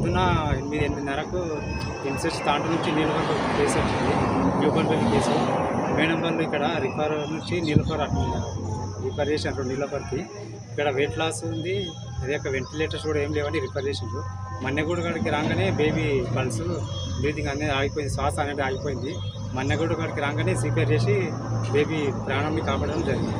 పొద్దున 8:30కు కిమ్స్ తాండూరు నుంచి నీలఫర్ కేసు వచ్చింది. న్యూపల్లి కేసు మేడం వాళ్ళు ఇక్కడ రిఫర్ నుంచి నీలఫర్ రిఫర్ చేసినారు నీలఫర్కి. ఇక్కడ వెయిట్ లాస్ ఉంది, అదే యొక్క వెంటిలేటర్స్ కూడా ఏం లేవని రిఫర్ చేసిండ్రు. మన్నెగూడ కాడికి రాగానే బేబీ పల్స్ బ్రీతింగ్ అనేది ఆగిపోయింది, శ్వాస అనేది ఆగిపోయింది. మన్నెగూడ కాడికి రాగానే సిపిఆర్ చేసి బేబీ ప్రాణాన్ని కాపాడడం జరిగింది.